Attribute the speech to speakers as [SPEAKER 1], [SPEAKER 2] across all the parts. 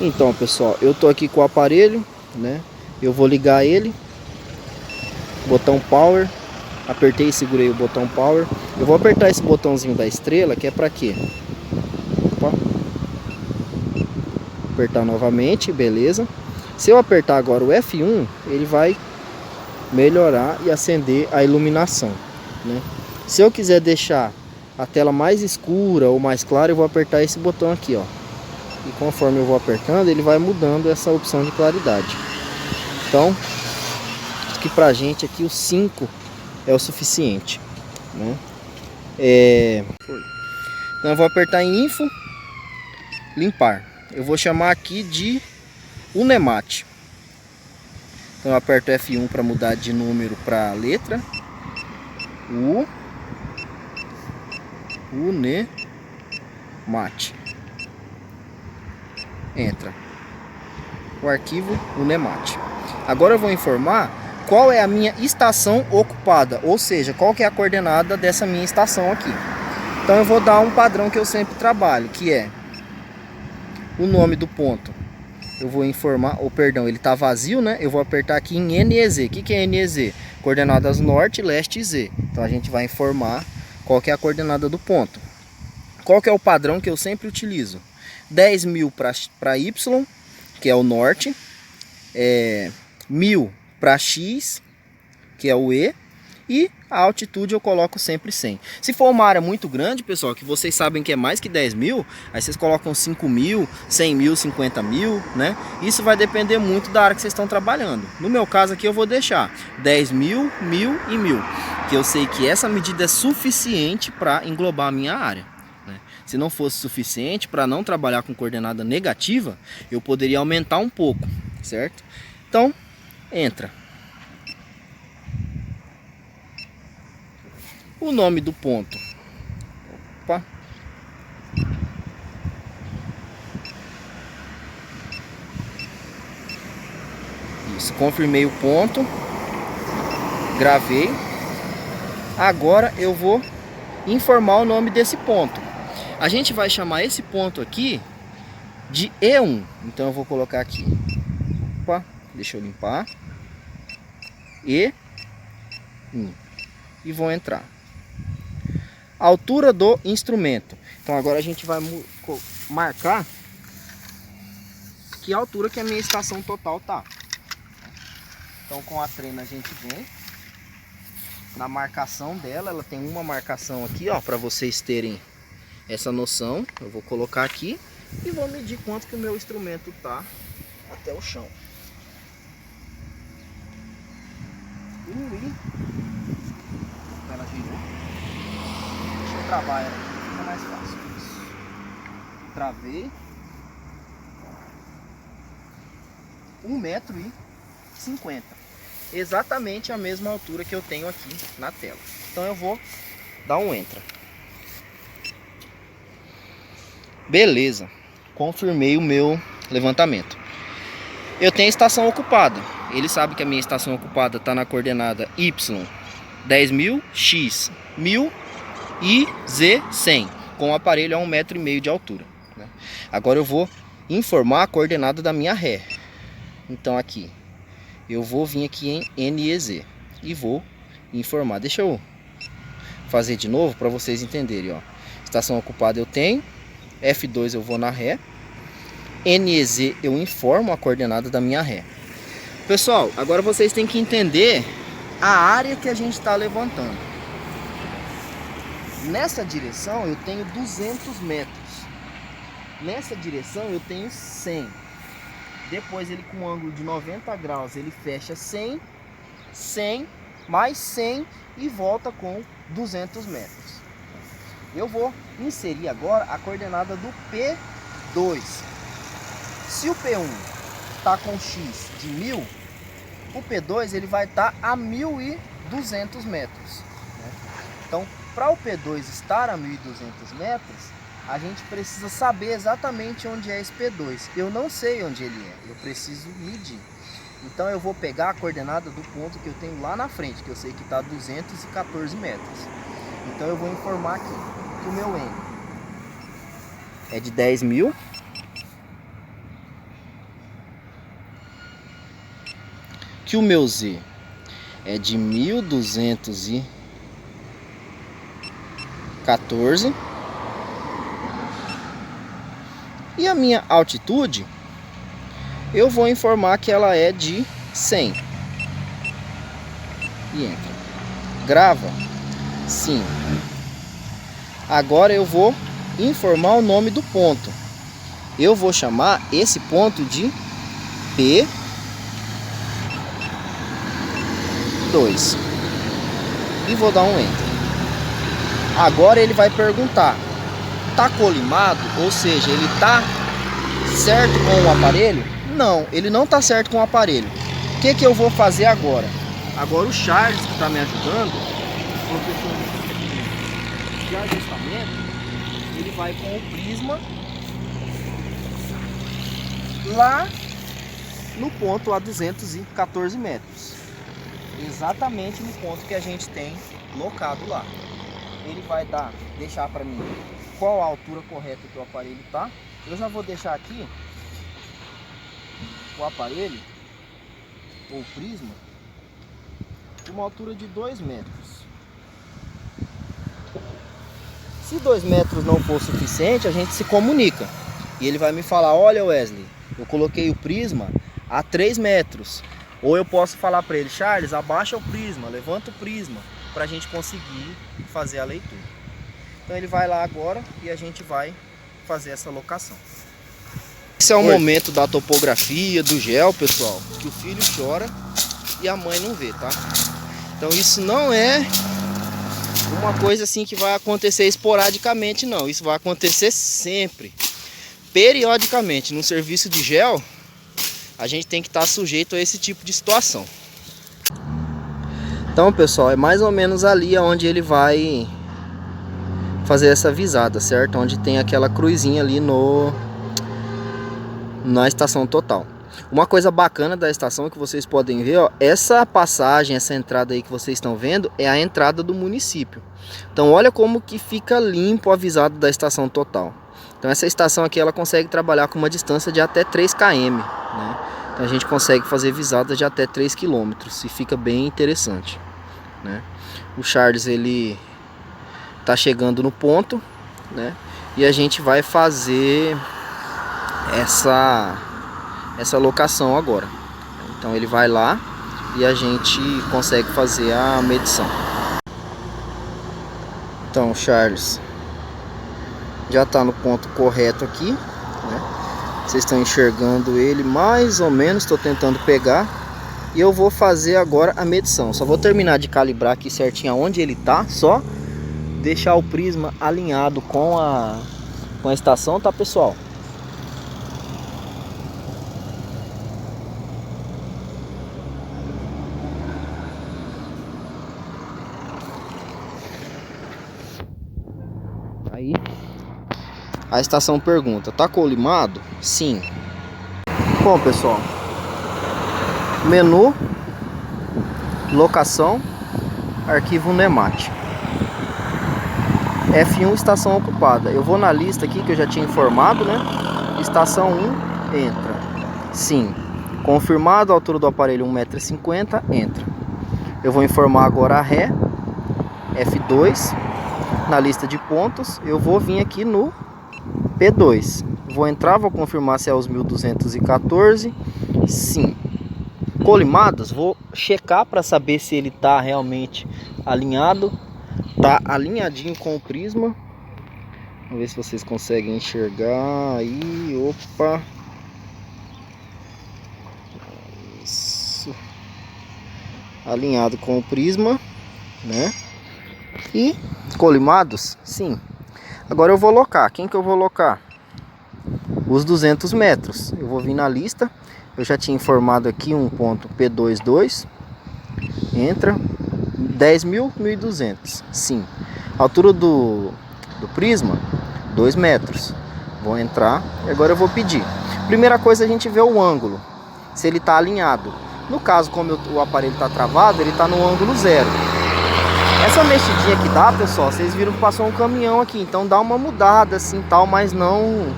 [SPEAKER 1] Então, pessoal, eu tô aqui com o aparelho, né? Eu vou ligar ele, botão power, apertei e segurei o botão power. Eu vou apertar esse botãozinho da estrela, que é pra quê? Opa. Apertar novamente, beleza. Se eu apertar agora o F1, ele vai melhorar e acender a iluminação, né? Se eu quiser deixar a tela mais escura ou mais clara, eu vou apertar esse botão aqui, ó. E conforme eu vou apertando, ele vai mudando essa opção de claridade. Então, acho que pra gente aqui o 5 é o suficiente, né? Então eu vou apertar em Info, limpar. Eu vou chamar aqui de Unemate. Então eu aperto F1 para mudar de número para letra. Unemate. Entra o arquivo Unemate. Agora eu vou informar qual é a minha estação ocupada, ou seja, qual que é a coordenada dessa minha estação aqui. Então eu vou dar um padrão que eu sempre trabalho, que é o nome do ponto. Eu vou informar, ou perdão, ele está vazio, né? Eu vou apertar aqui em NEZ. O que é NEZ? Coordenadas norte, leste e Z. Então a gente vai informar qual que é a coordenada do ponto. Qual que é o padrão que eu sempre utilizo? 10.000 para Y, que é o norte, 1.000 para X, que é o E, e a altitude eu coloco sempre 100. Se for uma área muito grande, pessoal, que vocês sabem que é mais que 10.000, aí vocês colocam 5.000, 100.000, 50.000, né? Isso vai depender muito da área que vocês estão trabalhando. No meu caso aqui eu vou deixar 10.000, 1.000 e 1.000, que eu sei que essa medida é suficiente para englobar a minha área. Se não fosse suficiente para não trabalhar com coordenada negativa, eu poderia aumentar um pouco, certo? Então, entra. O nome do ponto. Opa. Isso, confirmei o ponto. Gravei. Agora eu vou informar o nome desse ponto. A gente vai chamar esse ponto aqui de E1. Então eu vou colocar aqui. Opa, deixa eu limpar. E1. E vou entrar. Altura do instrumento. Então agora a gente vai marcar que altura que a minha estação total tá. Então com a trena a gente vem na marcação dela. Ela tem uma marcação aqui, ó, para vocês terem essa noção. Eu vou colocar aqui e vou medir quanto que o meu instrumento tá até o chão. Ela girou. Deixa eu travar ela aqui, fica mais fácil. Isso. Travei. 1,50 m. Exatamente a mesma altura que eu tenho aqui na tela. Então eu vou dar um Enter. Beleza. Confirmei o meu levantamento. Eu tenho a estação ocupada. Ele sabe que a minha estação ocupada está na coordenada Y 10.000, X 1.000 e Z 100. Com o aparelho a 1,5 m de altura. Agora eu vou informar a coordenada da minha ré. Então aqui eu vou vir aqui em NEZ e vou informar. Deixa eu fazer de novo para vocês entenderem, ó. Estação ocupada eu tenho, F2 eu vou na ré, NEZ eu informo a coordenada da minha ré. Pessoal, agora vocês têm que entender a área que a gente está levantando. Nessa direção eu tenho 200 metros. Nessa direção eu tenho 100. Depois ele com um ângulo de 90 graus, ele fecha 100, 100, mais 100 e volta com 200 metros. Eu vou inserir agora a coordenada do P2. Se o P1 está com X de 1.000, o P2 ele vai estar a 1.200 metros. Então, para o P2 estar a 1.200 metros, a gente precisa saber exatamente onde é esse P2. Eu não sei onde ele é, eu preciso medir. Então eu vou pegar a coordenada do ponto que eu tenho lá na frente, que eu sei que está a 214 metros. Então eu vou informar aqui que o meu N é de 10.000. que o meu Z é de 1214 e a minha altitude eu vou informar que ela é de 100 e entra. Grava? Sim. Agora eu vou informar o nome do ponto. Eu vou chamar esse ponto de P2 e vou dar um Enter. Agora ele vai perguntar: tá colimado? Ou seja, ele tá certo com o aparelho? Não, ele não tá certo com o aparelho. O que eu vou fazer agora? Agora o Charles, que está me ajudando, o professor de ajustamento, ele vai com o prisma lá no ponto a 214 metros. Exatamente no ponto que a gente tem locado lá. Ele vai deixar para mim qual a altura correta que o aparelho está. Eu já vou deixar aqui o aparelho, ou prisma, de uma altura de 2 metros. Se 2 metros não for suficiente, a gente se comunica. E ele vai me falar: olha, Wesley, eu coloquei o prisma a 3 metros. Ou eu posso falar para ele: Charles, abaixa o prisma, levanta o prisma, para a gente conseguir fazer a leitura. Então ele vai lá agora e a gente vai fazer essa locação. Esse é o momento da topografia, do gel, pessoal, que o filho chora e a mãe não vê, tá? Então isso não é uma coisa assim que vai acontecer esporadicamente, não. Isso vai acontecer sempre, periodicamente. No serviço de gel, a gente tem que estar sujeito a esse tipo de situação. Então, pessoal, é mais ou menos ali onde ele vai fazer essa visada, certo? Onde tem aquela cruzinha ali na estação total. Uma coisa bacana da estação que vocês podem ver, ó, essa passagem, essa entrada aí que vocês estão vendo é a entrada do município. Então olha como que fica limpo o avisado da estação total. Então essa estação aqui ela consegue trabalhar com uma distância de até 3 km, né? Então a gente consegue fazer visadas de até 3 km e fica bem interessante, né? O Charles ele tá chegando no ponto, né? E a gente vai fazer essa locação agora. Então ele vai lá e a gente consegue fazer a medição. Então o Charles já está no ponto correto aqui, né? Vocês estão enxergando ele mais ou menos. Estou tentando pegar e eu vou fazer agora a medição. Só vou terminar de calibrar aqui certinho aonde ele tá, só deixar o prisma alinhado com a estação, tá, pessoal? Aí a estação pergunta: tá colimado? Sim. Bom, pessoal, menu, locação, arquivo NEMAT, F1 estação ocupada. Eu vou na lista aqui que eu já tinha informado, né? Estação 1, entra. Sim. Confirmado, a altura do aparelho 1,50 m, entra. Eu vou informar agora a ré, F2. Na lista de pontos, eu vou vir aqui no P2. Vou entrar, vou confirmar se é os 1214. Sim. Colimadas, vou checar para saber se ele está realmente alinhado. Tá alinhadinho com o prisma. Vamos ver se vocês conseguem enxergar aí. Opa. Isso. Alinhado com o prisma, né? E colimados, sim. Agora eu vou locar. Quem que eu vou locar? Os 200 metros. Eu vou vir na lista. Eu já tinha informado aqui um ponto P22. Entra. 10.000, 1.200. Sim. Altura do prisma, 2 metros. Vou entrar e agora eu vou pedir. Primeira coisa, a gente vê o ângulo. Se ele está alinhado. No caso, como o aparelho está travado, ele está no ângulo 0. Essa mexidinha que dá, pessoal, vocês viram que passou um caminhão aqui, então dá uma mudada assim tal, mas não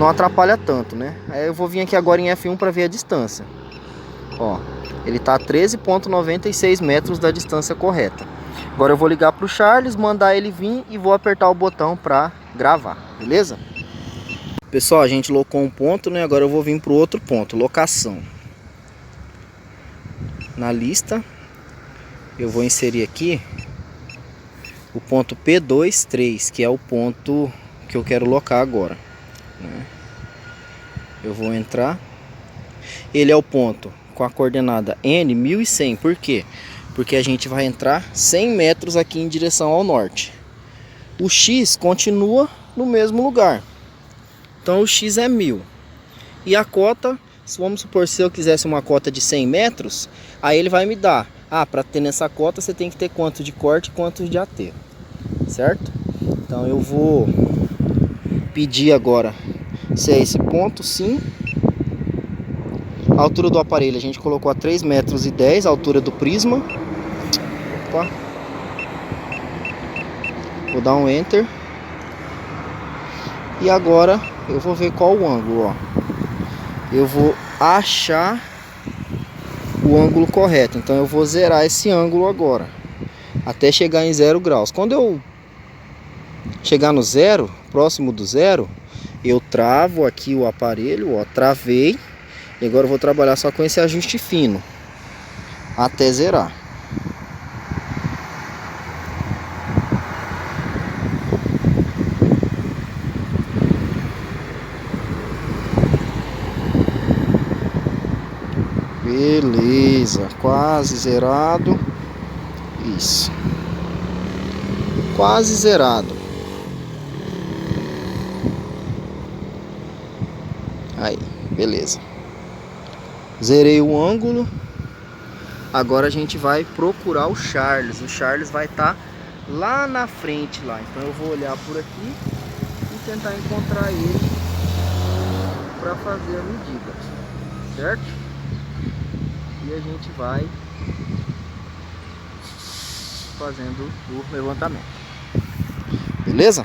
[SPEAKER 1] atrapalha tanto, né? Aí eu vou vir aqui agora em F1 para ver a distância. Ó, ele tá a 13,96 metros da distância correta. Agora eu vou ligar pro Charles, mandar ele vir e vou apertar o botão para gravar, beleza? Pessoal, a gente locou um ponto, né? Agora eu vou vir pro outro ponto, locação. Na lista, eu vou inserir aqui o ponto P23, que é o ponto que eu quero locar agora, né? Eu vou entrar. Ele é o ponto com a coordenada N 1100. Por quê? Porque a gente vai entrar 100 metros aqui em direção ao norte. O X continua no mesmo lugar. Então o X é 1000. E a cota, vamos supor, se eu quisesse uma cota de 100 metros, aí ele vai me dar, para ter nessa cota você tem que ter quanto de corte e quanto de aterro, certo? Então eu vou pedir agora se é esse ponto, sim. A altura do aparelho a gente colocou a 3,10 metros, a altura do prisma. Opa. Vou dar um Enter. E agora eu vou ver qual o ângulo, ó. Eu vou achar o ângulo correto. Então eu vou zerar esse ângulo agora, até chegar em 0 graus. Quando eu chegar no zero, próximo do zero, eu travo aqui o aparelho, ó, travei. E agora eu vou trabalhar só com esse ajuste fino até zerar. Beleza, quase zerado. Isso. Quase zerado. Aí, beleza. Zerei o ângulo. Agora a gente vai procurar o Charles. O Charles vai estar lá na frente lá. Então eu vou olhar por aqui e tentar encontrar ele para fazer a medida, certo? E a gente vai fazendo o levantamento. Beleza?